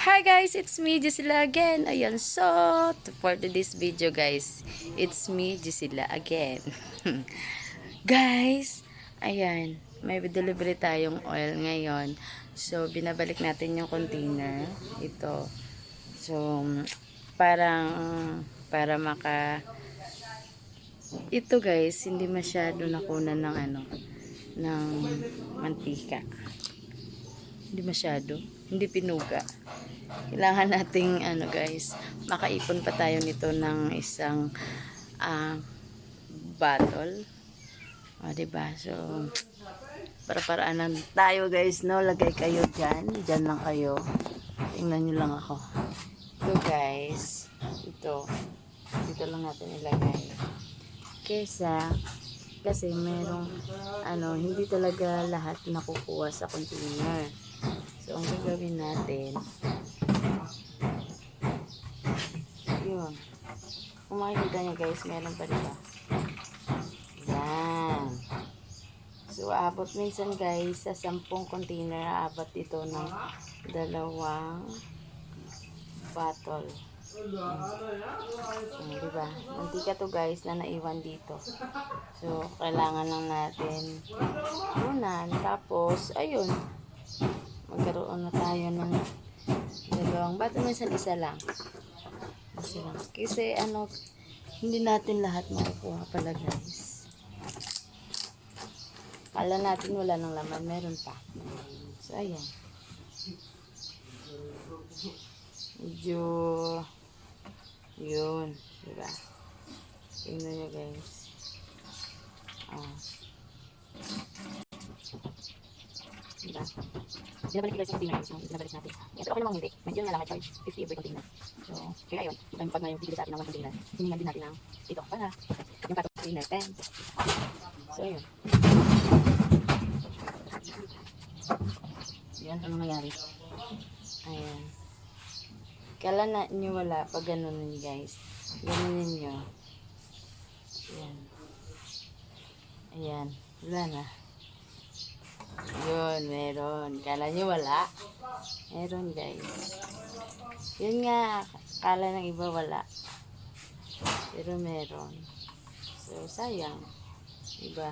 Hi guys, it's me, Gisela again. Ayan, so, for today's video guys, it's me, Gisela again. Guys, ayan, may delivery tayong oil ngayon. So, binabalik natin yung container. Ito. So, para ito guys, hindi masyado nakunan ng ng mantika. Hindi masyado, hindi pinuga. Kailangan nating guys, makaipon pa tayo nito ng isang bottle. O, diba? So, para-paraanan tayo guys, no? Lagay kayo dyan. Dyan lang kayo. Tingnan nyo lang ako. Ito guys. Ito. Dito lang natin ilagay. Kasi merong hindi talaga lahat nakukuha sa container. So, ang gagawin natin, yun. Kung makikita nyo guys, meron pa rin ba? Yan. So, aabot minsan guys, sa 10 container, aabot ito ng 2 bottle. Diba? Mantika to guys na naiwan dito. So, kailangan lang natin unan. Tapos, ayun. Magkaroon na tayo ng 2 bottle. Minsan isa lang. Kasi hindi natin lahat makukuha pala guys. Kala natin wala nang laman, meron pa. So ayan. Medyo yun, diba? Tingnan nyo guys. Diba? Binabalik guys yung container guys. Binabalik natin. Yan, so okay namang hindi. Medyo na lang i-charge 50 every container. So, kaya yun. Pag na yung bigil sa atin ng 1 container, hiningan din natin ng ito para yung katong container 10. So, ayun. Yan, ano nangyari? Ayan. Kala na nyo wala pag ganunin guys. Ganunin nyo. Ayan. Ayan. Wala na. Yun, meron. Kala nyo wala? Meron guys. Yun nga, kala ng iba wala. Pero meron. So, sayang. Diba?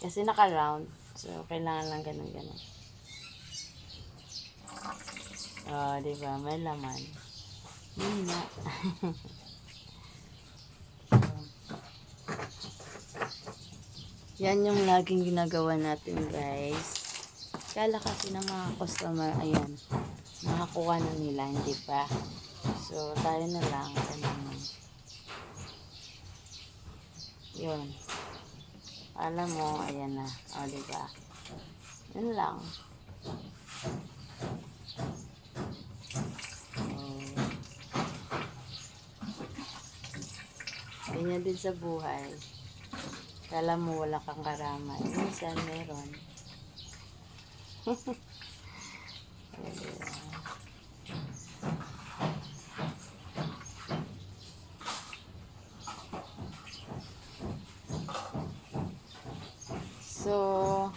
Kasi naka-round. So, kailangan lang ganun-ganun. Oh, diba? May laman. Yun nga. Yan yung laging ginagawa natin guys. Kala kasi ng mga customer, ayan, nakakuha na nila, hindi pa. So, tayo na lang. Yun. Alam mo, ayan na. O, diba? Yun lang. Ganyan din sa buhay. Kala mo wala kang karamay. Minsan meron. So,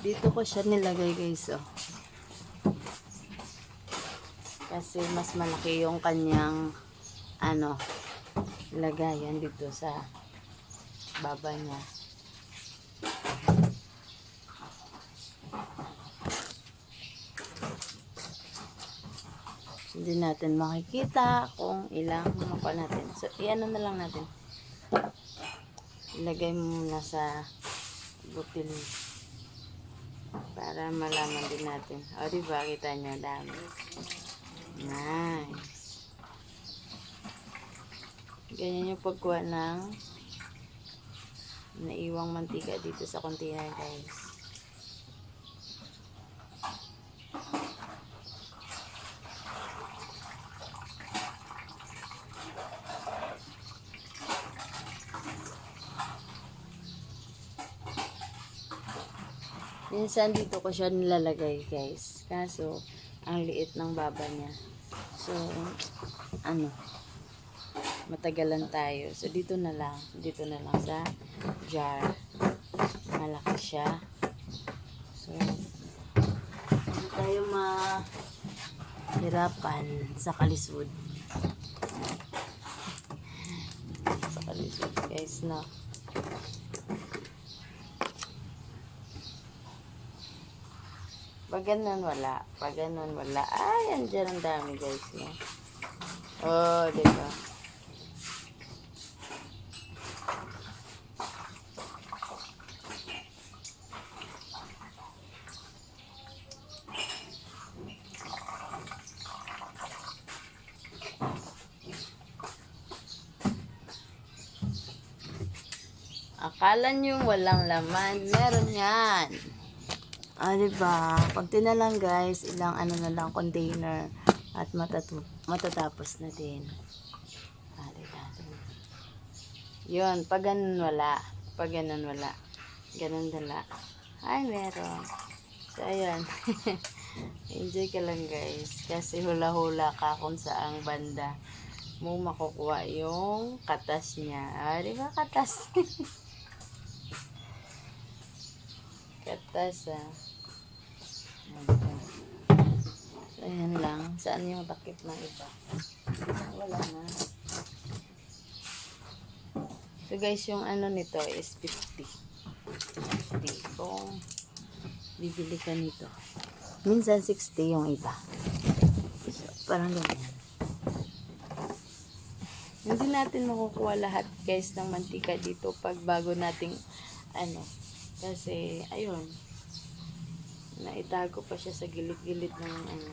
dito ko siya nilagay guys, oh. Kasi mas malaki yung kanyang lagayan dito sa baba niya. Hindi natin makikita kung ilang makuha natin. So, iano na lang natin. Ilagay mo muna sa butil para malaman din natin. O, diba? Kita nyo, dami. Nice. Ganyan yung pagkuha ng naiwang mantika dito sa container guys. Minsan dito ko siya nilalagay guys. Kaso, ang liit ng baba niya. So, matagalan tayo. So, dito na lang sa jar. Malaki siya. So, hindi tayo mahirapan sa kalisod. Sa kalisod guys, no? Pag ganun wala. Pag ganun wala. Ay, andyan ang dami guys, no? Oh, diba? Akala nyo walang laman. Meron yan. Ah, diba? Pag tinalang guys, ilang ano na lang container at matatapos na din. Ah, diba? Yun, pag ganun wala. Pag ganun wala. Ganun dala. Ay, meron. So, ayan. Enjoy ka lang guys. Kasi hula-hula ka kung saang banda mo makukuha yung katas niya. Ah, diba katas? Katas ah. So, ayan lang. Saan yung takip ng iba? Wala na. So guys, yung ano nito is 50. 50. Kung bibili ka nito. Minsan 60 yung iba. So, parang ganyan. Hindi natin makukuha lahat guys ng mantika dito pag bago nating ano. Kasi, ayun. Naitago pa siya sa gilid-gilid ng ano.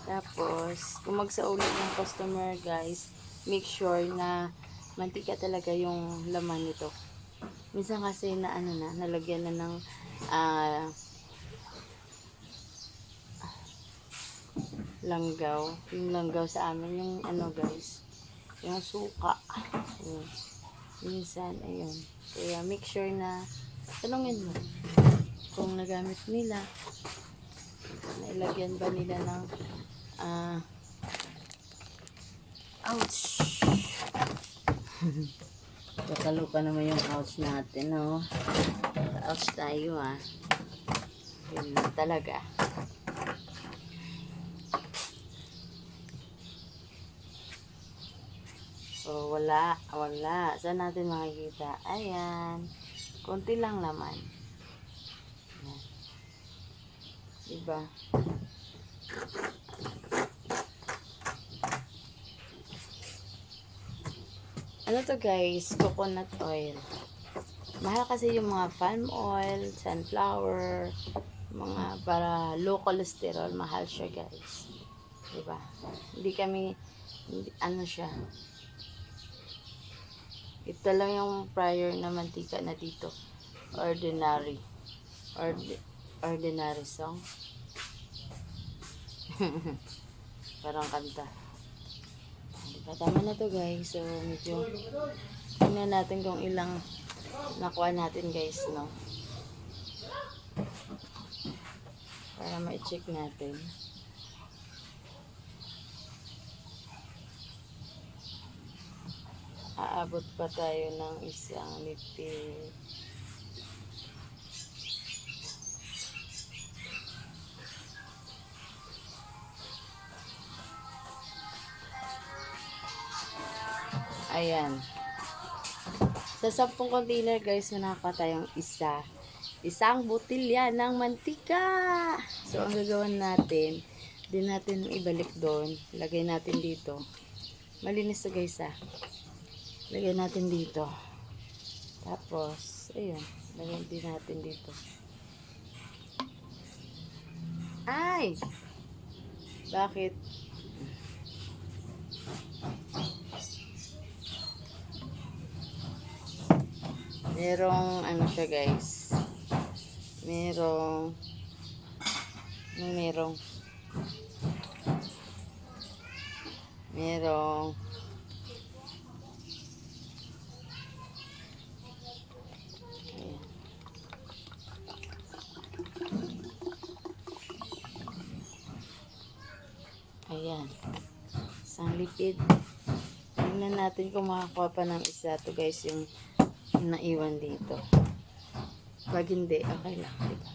Tapos, kung magsauli ng customer guys, make sure na mantika talaga yung laman nito. Minsan kasi na ano na, nalagyan na ng langgaw. Yung langgaw sa amin, yung ano guys, yung suka. Yun. Minsan, ayun. Kaya make sure na tanungin mo kung nagamit nila, nailagyan ba nila ng ouch. Kakaluka naman yung ouch natin, no? Ouch tayo, ah. Yun lang talaga. So, wala. Saan natin makikita? Ayan. Konti lang naman. Ayan. Diba? Ano to guys? Coconut oil. Mahal kasi yung mga palm oil, sunflower, mga para low cholesterol. Mahal siya guys. Diba? Ano siya. Ito lang yung prior na mantika na dito. Ordinary. Ordinary song. Parang kanta. Diba? Tama na to guys. So, medyo tingnan natin kung ilang nakuha natin guys, no? Para ma-check natin. Aabot pa tayo ng isang litir. Ayan. Sa 10 container guys, manaka tayong isang botilya ng mantika. So, ang gagawin natin, di natin ibalik doon. Lagay natin dito. Malinis to guys ah. Lagay natin dito. Tapos, ayun. Lagay din natin dito. Ay! Bakit? Merong, ano siya guys. Merong ayan. Isang lipid. Tingnan natin kung makakuha pa ng isa to guys, yung naiwan dito. Pag hindi, okay lang, diba?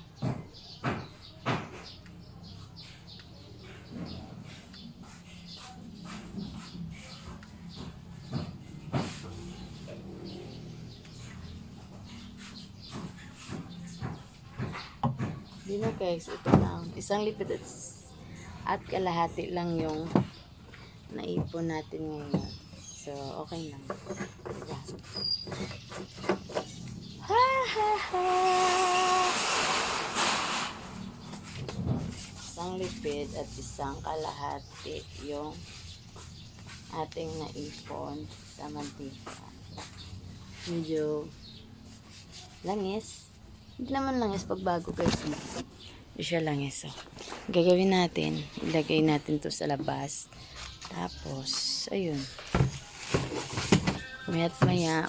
Hindi na guys, ito lang. Isang lipid at kalahati lang yung naipon natin ngayon. So, okay lang. Diba? Ha ha ha! Isang lipid at isang kalahati yung ating naipon sa mantika. Medyo langis. Hindi naman langis pag bago guys. Hindi siya langis. So, gagawin natin, ilagay natin to sa labas. Tapos, ayun. Maya't maya,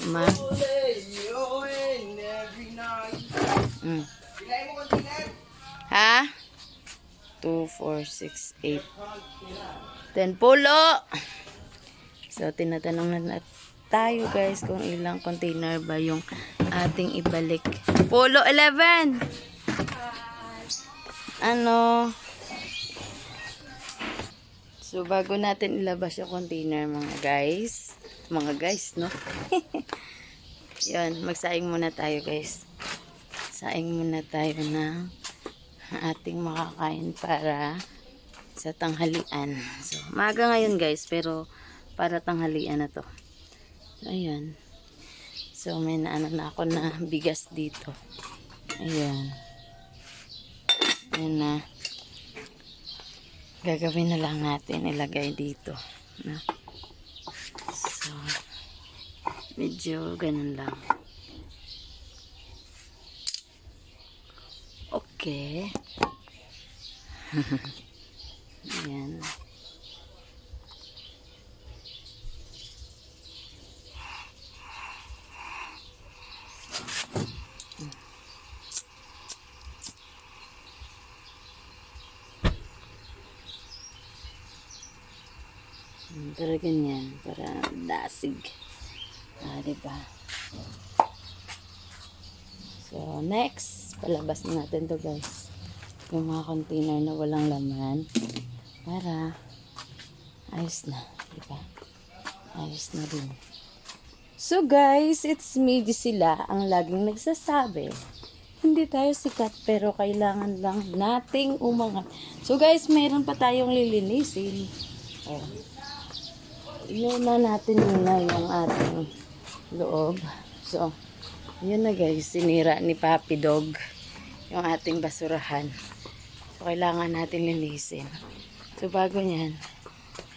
Ha? 2, 4, 6, 8. 10 pulo! So, tinatanong na tayo guys kung ilang container ba yung ating ibalik. Pulo 11! Ano? So, bago natin ilabas yung container mga guys. Mga guys, no? Yun, magsaing muna tayo guys. Saing muna tayo ng ating makakain para sa tanghalian. So, maaga ngayon guys, pero para tanghalian na to. So, ayan. So, may naano na ako na bigas dito. Ayan. Ayan na. Gagawin na lang natin. Ilagay dito. Na. So, medyo ganun lang. Okay. Ayan. Para ganyan, para dasig. Diba? So, next, palabas na natin to guys. Yung mga container na walang laman. Para, ayos na. Diba? Ayos na rin. So guys, it's me, sila ang laging nagsasabi. Hindi tayo sikat, pero kailangan lang nating umangat. So guys, mayroon pa tayong lilinisin. Oh. Iuna natin muna yung ating loob. So, yun na guys, sinira ni Papi Dog yung ating basurahan. So, kailangan natin linisin. So, bago nyan,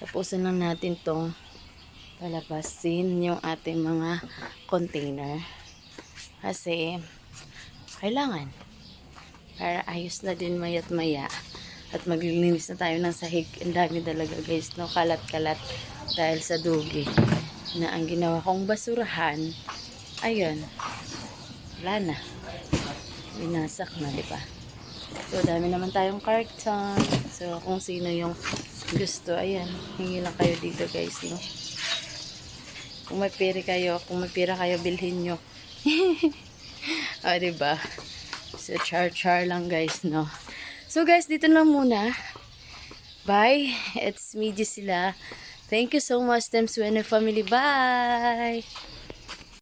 tapusin lang natin tong palabasin yung ating mga container. Kasi, kailangan. Para ayos na din mayat maya. At maglilinis na tayo ng sahig. Ang dami talaga guys, no? Kalat-kalat. Dahil sa dugi na ang ginawa kong basurahan, ayun, wala na. Binasak na, diba? So, dami naman tayong carton. So, kung sino yung gusto, ayan, hingi lang kayo dito guys, no? Kung may pera kayo, bilhin nyo. O, diba? So, char lang guys, no? So, guys, dito lang muna. Bye. It's me, Gisela. Thank you so much, Team Suene family. Bye!